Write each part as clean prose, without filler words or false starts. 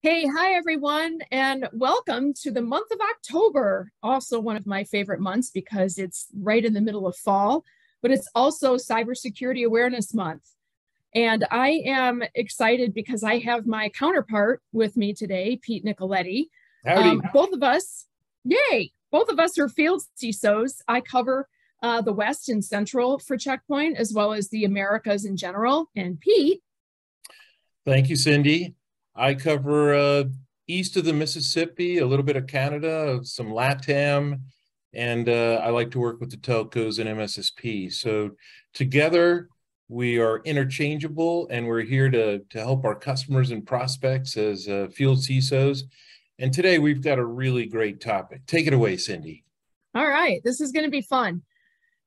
Hey, hi everyone, and welcome to the month of October. Also, one of my favorite months because it's right in the middle of fall, but it's also Cybersecurity Awareness Month. And I am excited because I have my counterpart with me today, Pete Nicoletti. Howdy. Both of us, yay, both of us are field CISOs. I cover the West and Central for Checkpoint, as well as the Americas in general. And Pete, Thank you, Cindy. I cover east of the Mississippi, a little bit of Canada, some LATAM, and I like to work with the telcos and MSSP. So together, we are interchangeable, and we're here to help our customers and prospects as field CISOs. And today, we've got a really great topic. Take it away, Cindy. all right, this is going to be fun.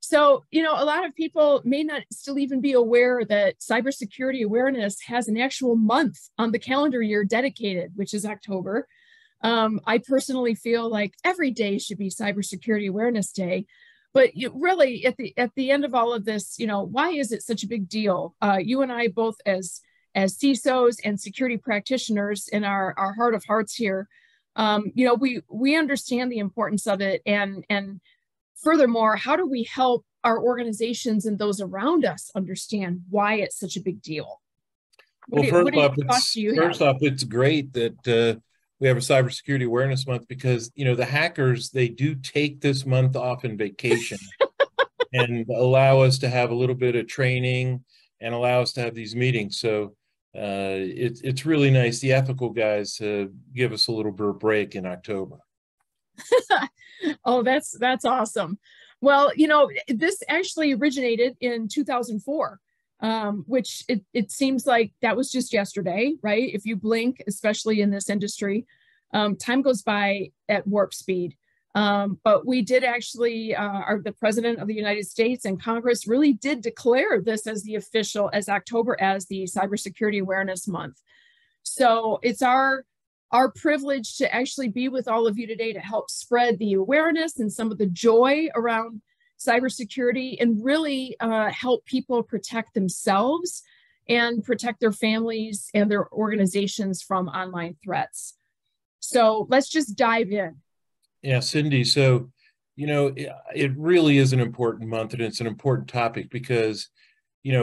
So, a lot of people may not still even be aware that cybersecurity awareness has an actual month on the calendar year dedicated, which is October. I personally feel like every day should be Cybersecurity Awareness Day. But really, at the end of all of this, why is it such a big deal? You and I both, as CISOs and security practitioners in our heart of hearts here, we understand the importance of it, and furthermore, how do we help our organizations and those around us understand why it's such a big deal? Well, What thoughts do you have? first off, it's great that we have a cybersecurity awareness month because the hackers, they do take this month off in vacation and allow us to have a little bit of training and allow us to have these meetings. So it's really nice. The ethical guys give us a little bit of break in October. Oh, that's awesome. Well, this actually originated in 2004, which it seems like that was just yesterday, right? If you blink, especially in this industry, time goes by at warp speed. But we did actually, the President of the United States and Congress really did declare this as October as the Cybersecurity Awareness Month. So it's our privilege to actually be with all of you today to help spread the awareness and some of the joy around cybersecurity and really help people protect themselves and protect their families and their organizations from online threats. So let's just dive in. Yeah, Cindy. So, it really is an important month and it's an important topic because,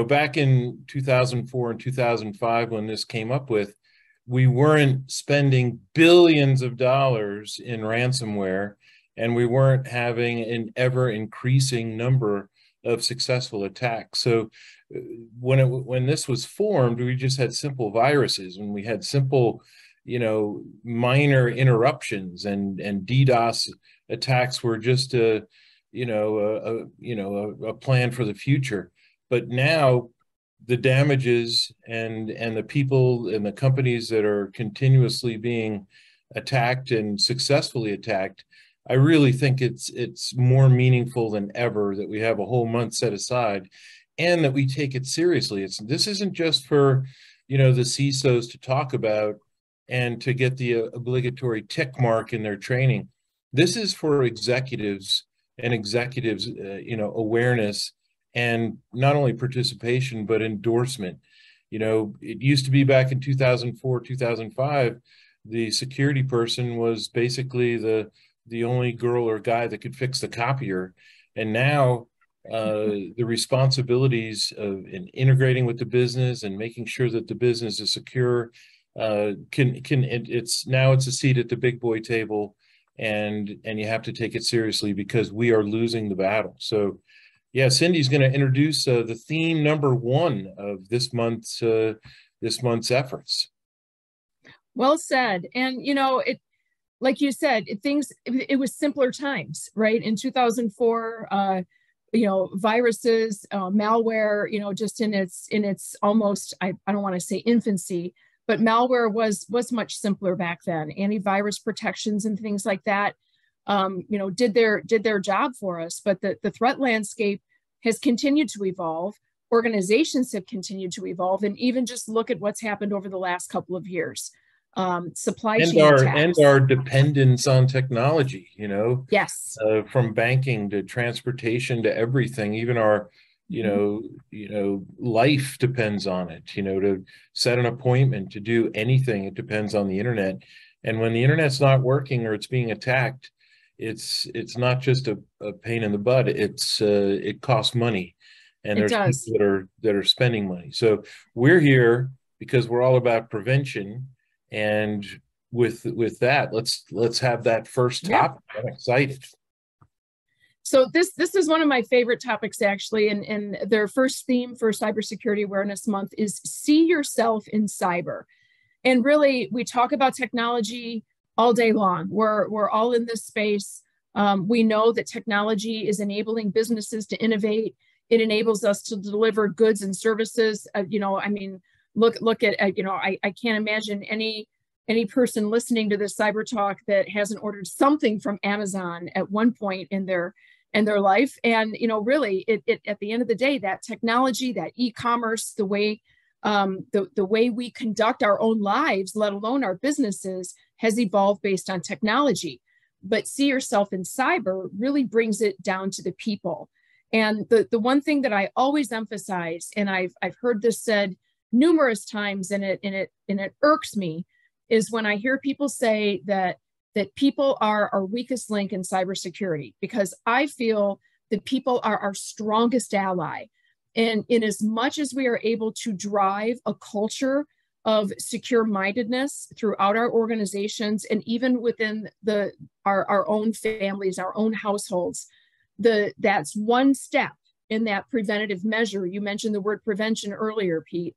back in 2004 and 2005, when this came up with, we weren't spending billions of dollars in ransomware, and we weren't having an ever increasing number of successful attacks. So when this was formed, we just had simple viruses and we had simple, minor interruptions, and DDoS attacks were just a plan for the future. But now the damages and the people and the companies that are continuously being attacked and successfully attacked, I really think it's more meaningful than ever that we have a whole month set aside and that we take it seriously. This isn't just for the CISOs to talk about and to get the obligatory tick mark in their training. This is for executives and executives awareness, and not only participation, but endorsement. It used to be back in 2004, 2005, the security person was basically the only girl or guy that could fix the copier. And now the responsibilities of in integrating with the business and making sure that the business is secure it's a seat at the big boy table, and you have to take it seriously because we are losing the battle. So yeah, Cindy's going to introduce the theme number one of this month's efforts. Well said. And it, like you said, it was simpler times, right? In 2004, viruses, malware, just in its almost, I don't want to say infancy, but malware was much simpler back then. Antivirus protections and things like that, did their job for us. But the threat landscape has continued to evolve. Organizations have continued to evolve, and even just look at what's happened over the last couple of years. Supply chain attacks. And our dependence on technology, Yes. from banking to transportation to everything, even our life depends on it. To set an appointment, to do anything, it depends on the internet. And when the internet's not working or it's being attacked, it's not just a pain in the butt. It costs money, and It there's does. people that are spending money. So we're here because we're all about prevention. And with that, let's have that first Yeah. topic. I'm excited. So this is one of my favorite topics, actually, and their first theme for Cybersecurity Awareness Month is see yourself in cyber. And really, we talk about technology all day long. We're all in this space. We know that technology is enabling businesses to innovate. It enables us to deliver goods and services. Look at I can't imagine any person listening to this cyber talk that hasn't ordered something from Amazon at one point in their life. And really, it at the end of the day, that technology, that e-commerce, the way we conduct our own lives, let alone our businesses, has evolved based on technology. But see yourself in cyber really brings it down to the people. And the one thing that I always emphasize, and I've heard this said numerous times, and it irks me, is when I hear people say that people are our weakest link in cybersecurity, because I feel that people are our strongest our And in as much as we are able to drive a culture of secure-mindedness throughout our organizations and even within our own families, our own households, that's one step in that preventative measure. You mentioned the word prevention earlier, Pete.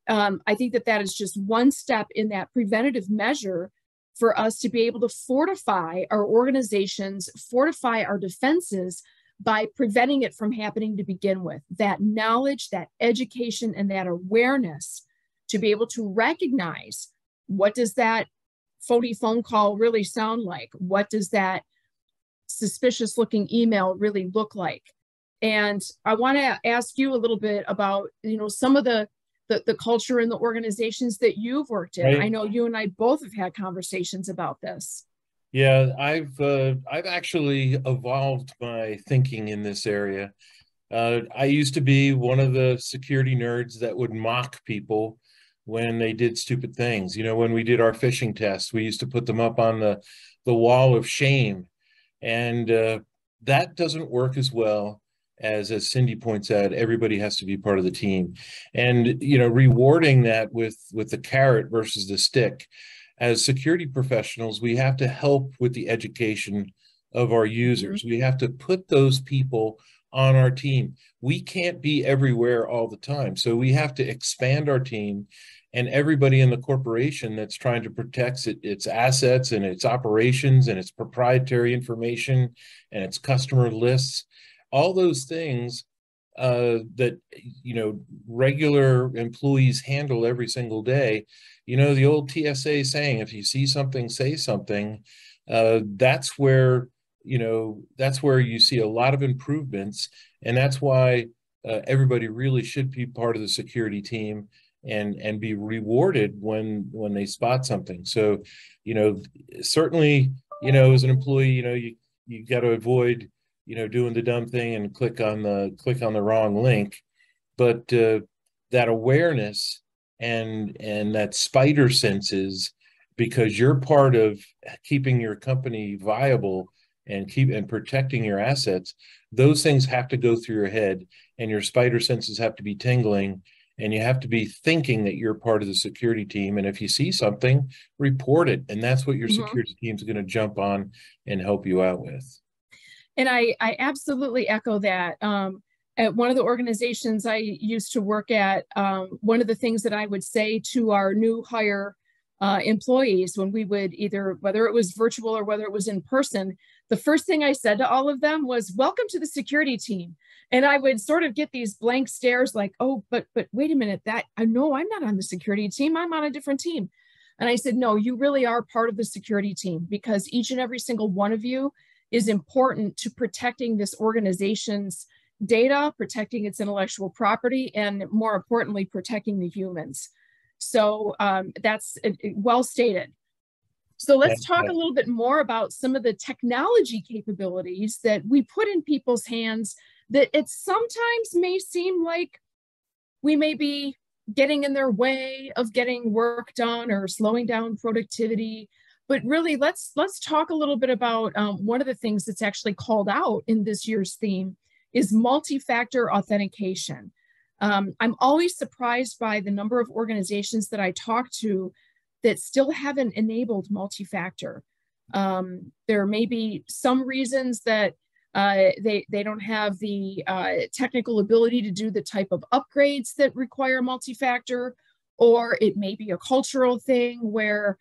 I think that is just one step in that preventative measure for us to be able to fortify our organizations, fortify our defenses by preventing it from happening to begin with. That knowledge, that education, and that awareness to be able to recognize, what does that phony phone call really sound like? What does that suspicious looking email really look like? And I want to ask you a little bit about, some of the culture in the organizations that you've worked in. Right. I know you and I both have had conversations about this. Yeah, I've actually evolved my thinking in this area. I used to be one of the security nerds that would mock people when they did stupid things. When we did our phishing tests, we used to put them up on the wall of shame, and that doesn't work as well as Cindy points out. Everybody has to be part of the team, and rewarding that with the carrot versus the stick. As security professionals, we have to help with the education of our users. Mm-hmm. We have to put those people on our team. We can't be everywhere all the time. So we have to expand our team, and everybody in the corporation that's trying to protect its assets and its operations and its proprietary information and its customer lists, all those things that regular employees handle every single day. The old TSA saying, if you see something, say something. That's where you see a lot of improvements, and that's why everybody really should be part of the security team and be rewarded when they spot something. So certainly as an employee, you got to avoid doing the dumb thing and click on the wrong link. But that awareness and that spider senses, because you're part of keeping your company viable and protecting your assets, those things have to go through your head, and your spider senses have to be tingling, and you have to be thinking that you're part of the security team. And if you see something, report it, and that's what your mm-hmm. security team is going to jump on and help you out with. And I absolutely echo that. At one of the organizations I used to work at, one of the things that I would say to our new hire employees, when we would whether it was virtual or whether it was in person, the first thing I said to all of them was, "Welcome to the security team." And I would sort of get these blank stares like, "Oh, but wait a minute, no, I'm not on the security team. I'm on a different team." And I said, "No, you really are part of the security team, because each and every single one of you is important to protecting this organization's data, protecting its intellectual property, and more importantly, protecting the humans." So that's well stated. So let's talk a little bit more about some of the technology capabilities that we put in people's hands that it sometimes may seem like we may be getting in their way of getting work done or slowing down productivity. But really, let's talk a little bit about one of the things that's actually called out in this year's theme is multi-factor authentication. I'm always surprised by the number of organizations that I talk to that still haven't enabled multi-factor. There may be some reasons that they don't have the technical ability to do the type of upgrades that require multi-factor, or it may be a cultural thing where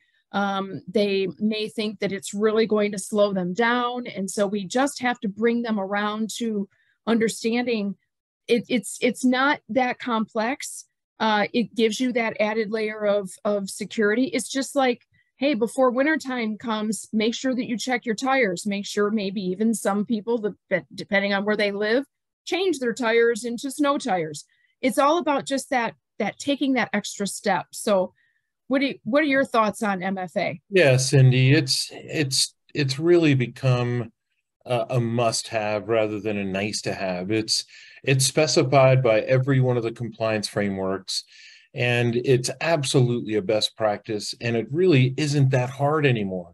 they may think that it's really going to slow them down. And so we just have to bring them around to understanding it's not that complex. It gives you that added layer of security. It's just like, hey, before wintertime comes, make sure that you check your tires. Make sure maybe even some people, that depending on where they live, change their tires into snow tires. It's all about just that taking that extra step. So what are your thoughts on MFA? Yeah, Cindy, it's really become a must-have rather than a nice-to-have. It's specified by every one of the compliance frameworks, and it's absolutely a best practice, and it really isn't that hard anymore.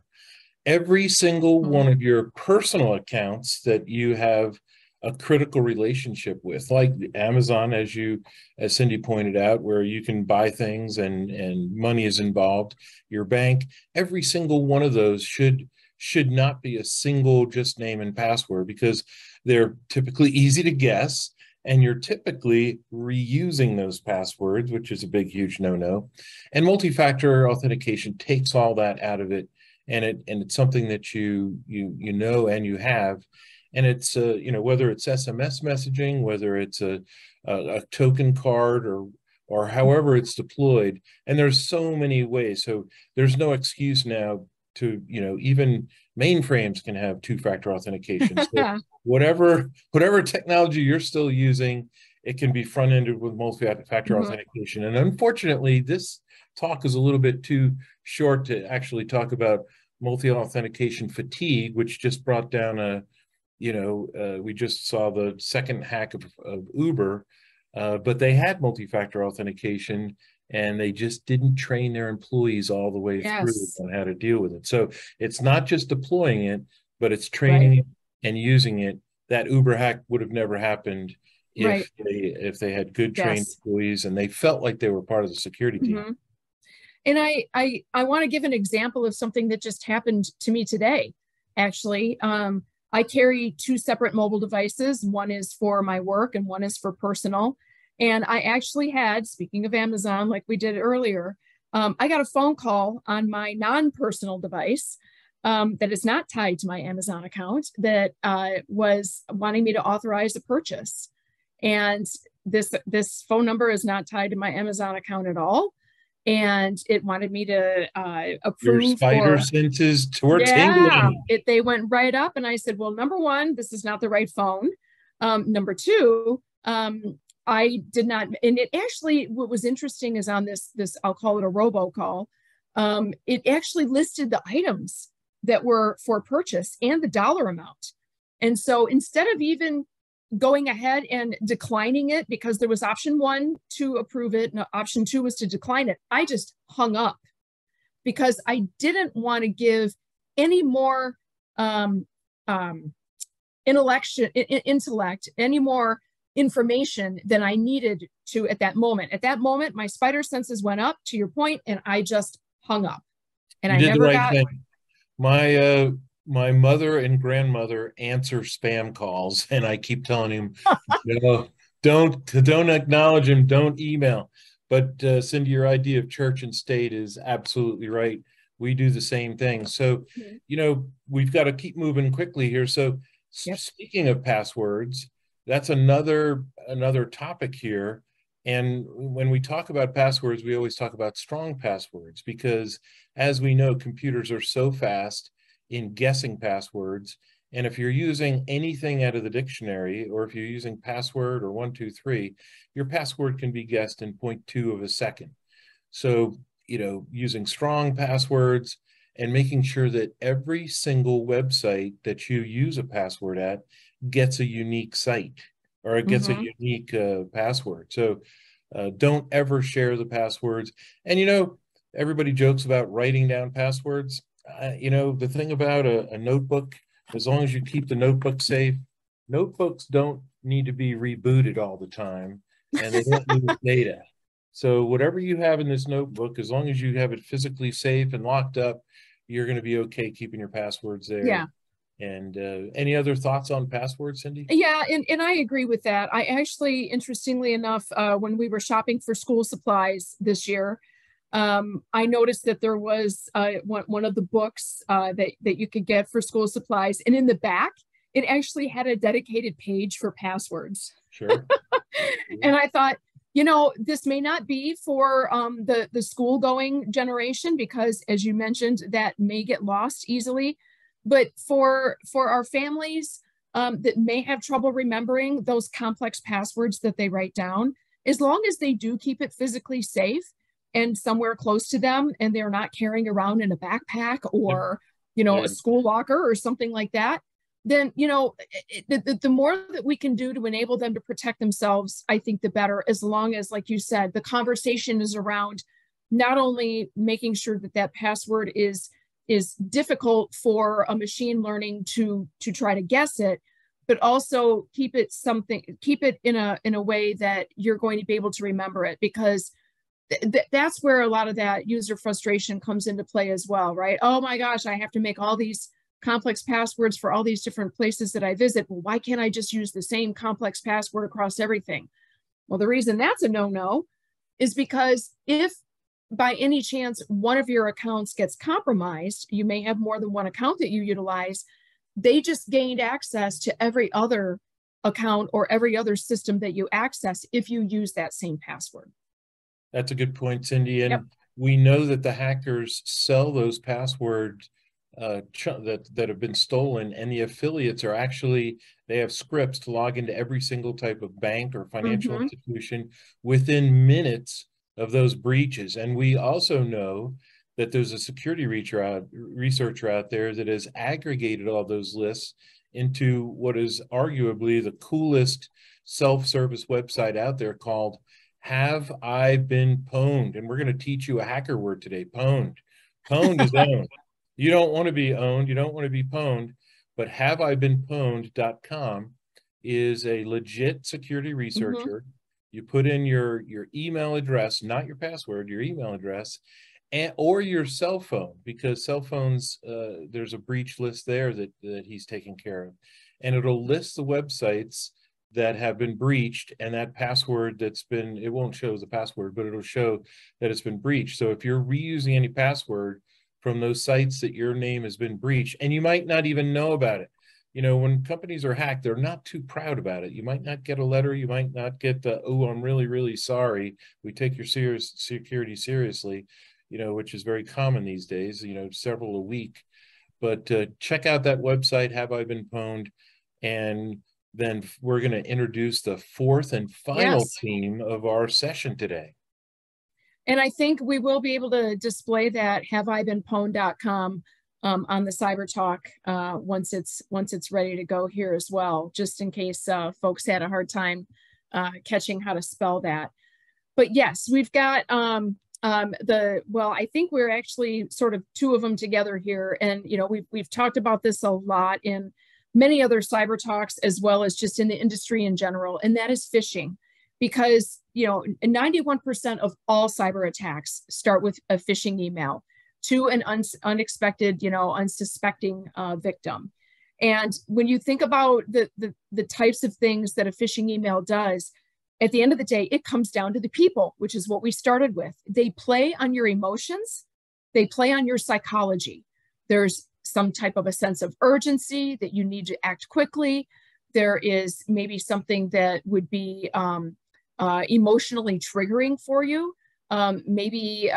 Every single one of your personal accounts that you have a critical relationship with, like Amazon, as Cindy pointed out, where you can buy things and money is involved, your bank, every single one of those should not be a single just name and password, because they're typically easy to guess and you're typically reusing those passwords, which is a big, huge no-no. And multi-factor authentication takes all that out of it, and it's something that you know and you have. And it's whether it's SMS messaging, whether it's a token card, or however it's deployed, and there's so many ways. So there's no excuse now to, even mainframes can have two-factor authentication. So whatever technology you're still using, it can be front-ended with multi-factor authentication. And unfortunately, this talk is a little bit too short to actually talk about multi-authentication fatigue, which just brought down we just saw the second hack of Uber, but they had multi-factor authentication, and they just didn't train their employees all the way through on how to deal with it. So it's not just deploying it, but it's training and using it. That Uber hack would have never happened if they had good trained employees and they felt like they were part of the security team. And I want to give an example of something that just happened to me today. Actually, I carry two separate mobile devices. One is for my work and one is for personal. And I actually had, speaking of Amazon, like we did earlier, I got a phone call on my non-personal device that is not tied to my Amazon account that was wanting me to authorize a purchase. And this phone number is not tied to my Amazon account at all. And it wanted me to approve. Your spider senses were tingling. They went right up, and I said, well, number one, this is not the right phone. Number two, I did not, and it actually, what was interesting is on this I'll call it a robocall, it actually listed the items that were for purchase and the dollar amount. And so instead of even going ahead and declining it, because there was option one to approve it and option two was to decline it, I just hung up because I didn't want to give any more intellect, any more information than I needed to at that moment. At that moment, my spider senses went up, to your point, and I just hung up. And I never got. My mother and grandmother answer spam calls, and I keep telling him, don't acknowledge him, don't email. But Cindy, your idea of church and state is absolutely right. We do the same thing. So, we've got to keep moving quickly here. So speaking of passwords, that's another topic here. And when we talk about passwords, we always talk about strong passwords, because as we know, computers are so fast in guessing passwords. And if you're using anything out of the dictionary, or if you're using password or 123, your password can be guessed in 0.2 of a second. So, using strong passwords and making sure that every single website that you use a password at gets a unique site. or it gets a unique password. So don't ever share the passwords. And, everybody jokes about writing down passwords. The thing about a notebook, as long as you keep the notebook safe, notebooks don't need to be rebooted all the time, and they don't lose data. So whatever you have in this notebook, as long as you have it physically safe and locked up, you're going to be okay keeping your passwords there. Yeah. And any other thoughts on passwords, Cindy? Yeah, and I agree with that. I actually, interestingly enough, when we were shopping for school supplies this year, I noticed that there was one of the books that you could get for school supplies, and in the back, it actually had a dedicated page for passwords. Sure. And I thought, this may not be for the school-going generation, because, as you mentioned, that may get lost easily. But for our families that may have trouble remembering those complex passwords that they write down, as long as they do keep it physically safe and somewhere close to them, and they're not carrying around in a backpack or, a school locker or something like that, then, the more that we can do to enable them to protect themselves, I think the better, as long as, like you said, the conversation is around not only making sure that that password is difficult for a machine learning to try to guess it, but also keep it in a way that you're going to be able to remember it, because that's where a lot of that user frustration comes into play as well, right? Oh my gosh, I have to make all these complex passwords for all these different places that I visit. Well, why can't I just use the same complex password across everything? Well, the reason that's a no-no is because if by any chance one of your accounts gets compromised, you may have more than one account that you utilize, they just gained access to every other account or every other system that you access if you use that same password. That's a good point, Cindy. And we know that the hackers sell those passwords that have been stolen, and the affiliates are actually, they have scripts to log into every single type of bank or financial institution within minutes of those breaches. And we also know that there's a security researcher out there that has aggregated all those lists into what is arguably the coolest self-service website out there, called Have I Been Pwned? And we're going to teach you a hacker word today: pwned. Pwned is owned. You don't want to be owned. You don't want to be pwned. But haveibeenpwned.com is a legit security researcher. You put in your email address, not your password, your email address, or your cell phone, because cell phones, there's a breach list there that he's taking care of. And it'll list the websites that have been breached, and that password it won't show the password, but it'll show that it's been breached. So if you're reusing any password from those sites that your name has been breached, and you might not even know about it. When companies are hacked, they're not too proud about it. You might not get a letter. You might not get the, "Oh, I'm really, really sorry. We take your security seriously," which is very common these days, several a week. But check out that website, Have I Been Pwned? And then we're going to introduce the fourth and final theme of our session today. And I think we will be able to display that haveibeenpwned.com on the Cyber Talk once it's ready to go here as well, just in case folks had a hard time catching how to spell that. But yes, we've got I think we're actually sort of two of them together here, and we've talked about this a lot in many other Cyber Talks, as well as just in the industry in general, and that is phishing. Because 91% of all cyber attacks start with a phishing email to an unexpected, unsuspecting victim. And when you think about the types of things that a phishing email does, at the end of the day, it comes down to the people, which is what we started with. They play on your emotions. They play on your psychology. There's some type of a sense of urgency that you need to act quickly. There is maybe something that would be emotionally triggering for you. Maybe,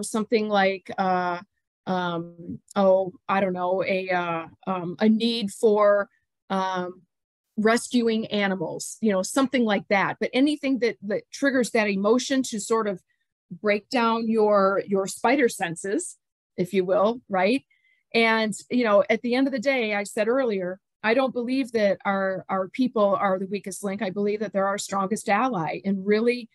something like, I don't know, a need for rescuing animals, something like that. But anything that triggers that emotion to sort of break down your spider senses, if you will, right? And, at the end of the day, I said earlier, I don't believe that our people are the weakest link. I believe that they're our strongest ally, and really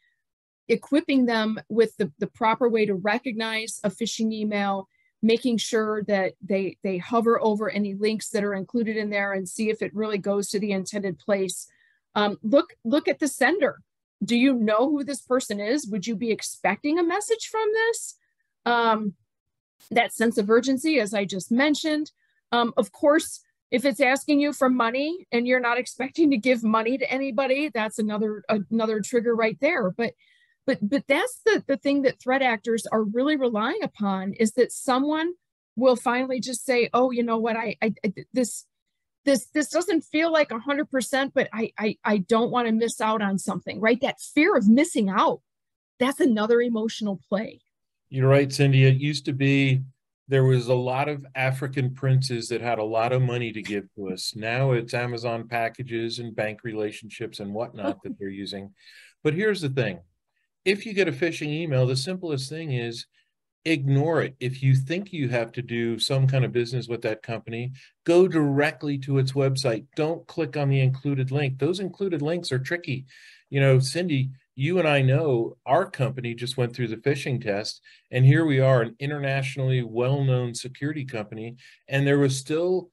equipping them with the proper way to recognize a phishing email, making sure that they hover over any links that are included in there and see if it really goes to the intended place. Look at the sender. Do you know who this person is? Would you be expecting a message from this? That sense of urgency, as I just mentioned. Of course, if it's asking you for money and you're not expecting to give money to anybody, that's another trigger right there. But that's the thing that threat actors are really relying upon, is that someone will finally just say, oh, you know what, this doesn't feel like 100%, but I don't want to miss out on something, right? That fear of missing out, that's another emotional play. You're right, Cindy. It used to be there was a lot of African princes that had a lot of money to give to us. Now it's Amazon packages and bank relationships and whatnot that they're using. But here's the thing. If you get a phishing email, the simplest thing is ignore it. If you think you have to do some kind of business with that company, go directly to its website. Don't click on the included link. Those included links are tricky. You know, Cindy, you and I know our company just went through the phishing test, and here we are, an internationally well-known security company, and there was still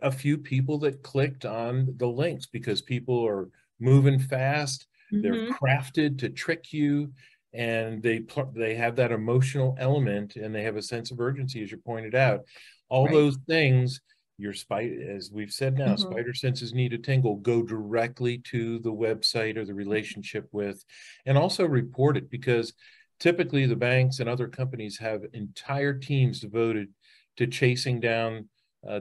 a few people that clicked on the links because people are moving fast. They're crafted to trick you, and they have that emotional element, and they have a sense of urgency, as you pointed out. All Right. those things, your spider, as we've said now, spider senses need a tingle. Go directly to the website or the relationship with, and also report it, because typically the banks and other companies have entire teams devoted to chasing down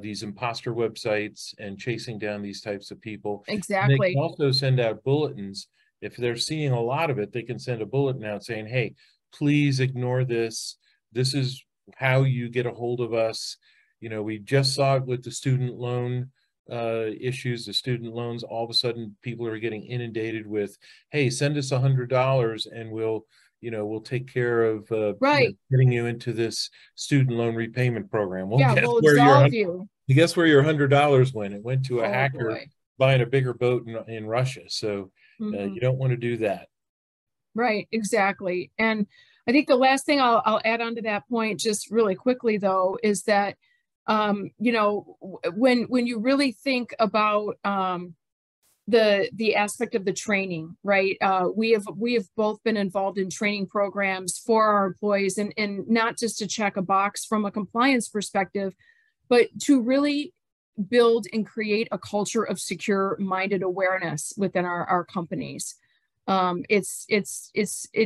these imposter websites and chasing down these types of people. And they can Exactly. also send out bulletins. If they're seeing a lot of it, they can send a bulletin out saying, hey, please ignore this. This is how you get a hold of us. You know, we just saw it with the student loan issues, the student loans. All of a sudden, people are getting inundated with, hey, send us $100 and we'll take care of Right. getting you into this student loan repayment program. Well, Yeah, we'll absolve you. guess where your $100 went? It went to a Oh hacker boy. buying a bigger boat in Russia. So you don't want to do that. Right, exactly. And I think the last thing I'll add on to that point, just really quickly though, is that you know, when you really think about the aspect of the training, right? We have both been involved in training programs for our employees, and not just to check a box from a compliance perspective, but to really build and create a culture of secure-minded awareness within our companies. It's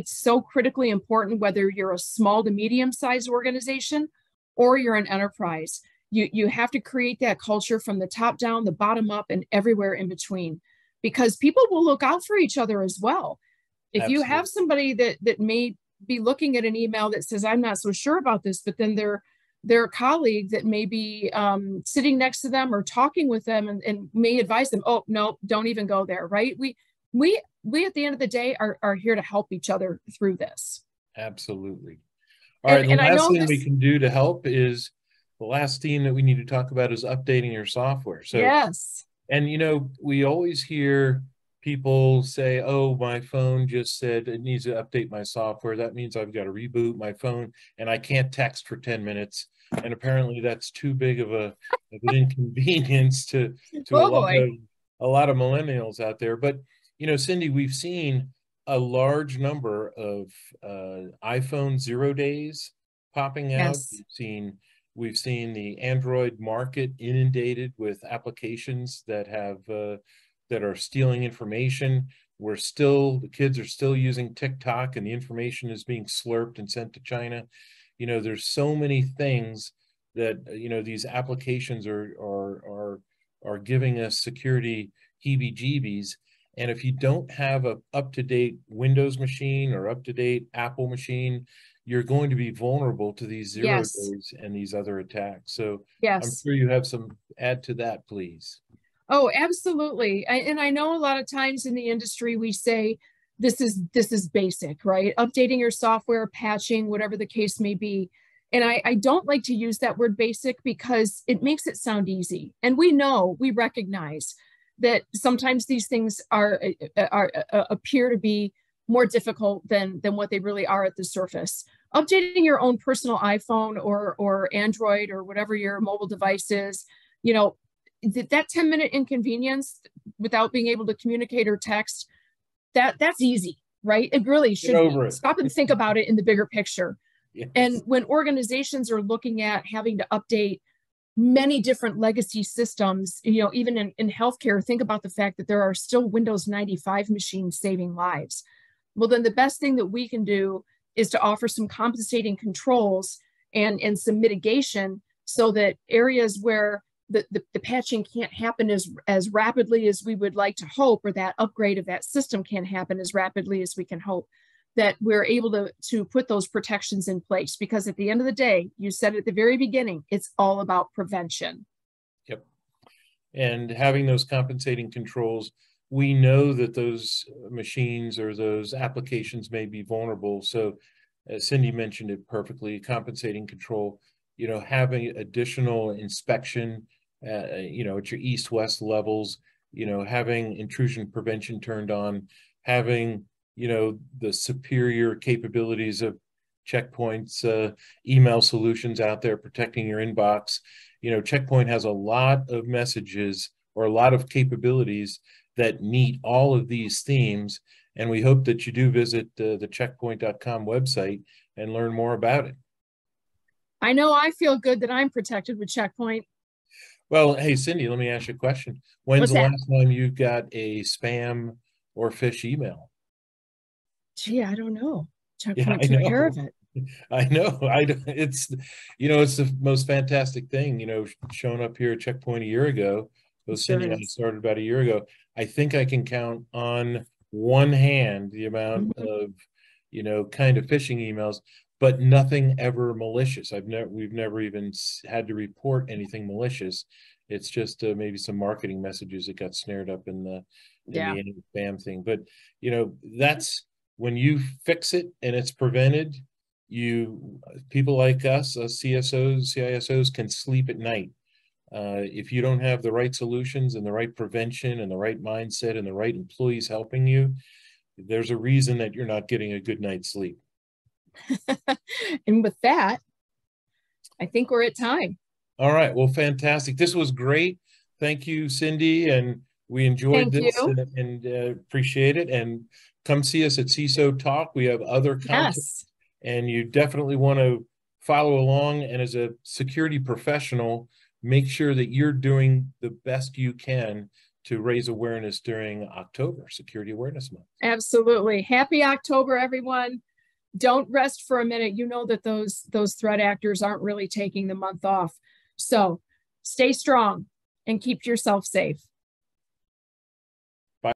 so critically important, whether you're a small to medium-sized organization or you're an enterprise. You have to create that culture from the top down, the bottom up, and everywhere in between, because people will look out for each other as well. If you have somebody that may be looking at an email that says, I'm not so sure about this, but then their colleague that may be sitting next to them or talking with them and may advise them, oh, no, don't even go there, right? We at the end of the day are here to help each other through this. Absolutely. All right, the last thing we can do to help is, the last theme that we need to talk about is updating your software. So, yes. And, you know, we always hear people say, oh, my phone just said it needs to update my software. That means I've got to reboot my phone and I can't text for 10 minutes. And apparently that's too big of an inconvenience to a lot of millennials out there. But, you know, Cindy, we've seen a large number of iPhone 0 days popping out. Yes. We've seen the Android market inundated with applications that are stealing information. The kids are still using TikTok, and the information is being slurped and sent to China. You know, there's so many things that, you know, these applications are giving us security heebie-jeebies. And if you don't have a up-to-date Windows machine or up-to-date Apple machine, you're going to be vulnerable to these 0 days and these other attacks. So I'm sure you have some add to that, please. Oh, absolutely. And I know a lot of times in the industry, we say, this is basic, right? Updating your software, patching, whatever the case may be. And I don't like to use that word basic because it makes it sound easy. And we recognize that sometimes these things appear to be more difficult than what they really are at the surface. Updating your own personal iPhone or Android or whatever your mobile device is, you know, that 10-minute inconvenience without being able to communicate or text, that's easy, right? It really should be. Stop and think about it in the bigger picture. Yes. And when organizations are looking at having to update many different legacy systems, you know, even in healthcare, think about the fact that there are still Windows 95 machines saving lives. Well, then the best thing that we can do is to offer some compensating controls and some mitigation so that areas where the patching can't happen as rapidly as we would like to hope, or that upgrade of that system can't happen as rapidly as we can hope, that we're able to put those protections in place. Because at the end of the day, you said at the very beginning, it's all about prevention. Yep. And having those compensating controls, we know that those machines or those applications may be vulnerable. So as Cindy mentioned it perfectly, compensating control, you know, having additional inspection, you know, at your east-west levels, you know, having intrusion prevention turned on, having, you know, the superior capabilities of Checkpoint's email solutions out there protecting your inbox. You know, Checkpoint has a lot of messages or a lot of capabilities that meet all of these themes. And we hope that you do visit the checkpoint.com website and learn more about it. I know I feel good that I'm protected with Checkpoint. Well, hey, Cindy, let me ask you a question. When's the last time you got a spam or phish email? Gee, I don't know. Checkpoint took care of it. I know. It's, you know, it's the most fantastic thing, you know, showing up here at Checkpoint a year ago. Cindy and I started about a year ago. I think I can count on one hand the amount of, you know, kind of phishing emails, but nothing ever malicious. We've never even had to report anything malicious. It's just maybe some marketing messages that got snared up in the spam thing. But, you know, that's when you fix it and it's prevented, people like us CSOs, CISOs can sleep at night. If you don't have the right solutions and the right prevention and the right mindset and the right employees helping you, there's a reason that you're not getting a good night's sleep. And with that, I think we're at time. All right. Well, fantastic. This was great. Thank you, Cindy. And we enjoyed this and appreciate it. And come see us at CISO Talk. We have other content. Yes. And you definitely want to follow along. And as a security professional, make sure that you're doing the best you can to raise awareness during October, Security Awareness Month. Absolutely. Happy October, everyone. Don't rest for a minute. You know that those threat actors aren't really taking the month off. So stay strong and keep yourself safe.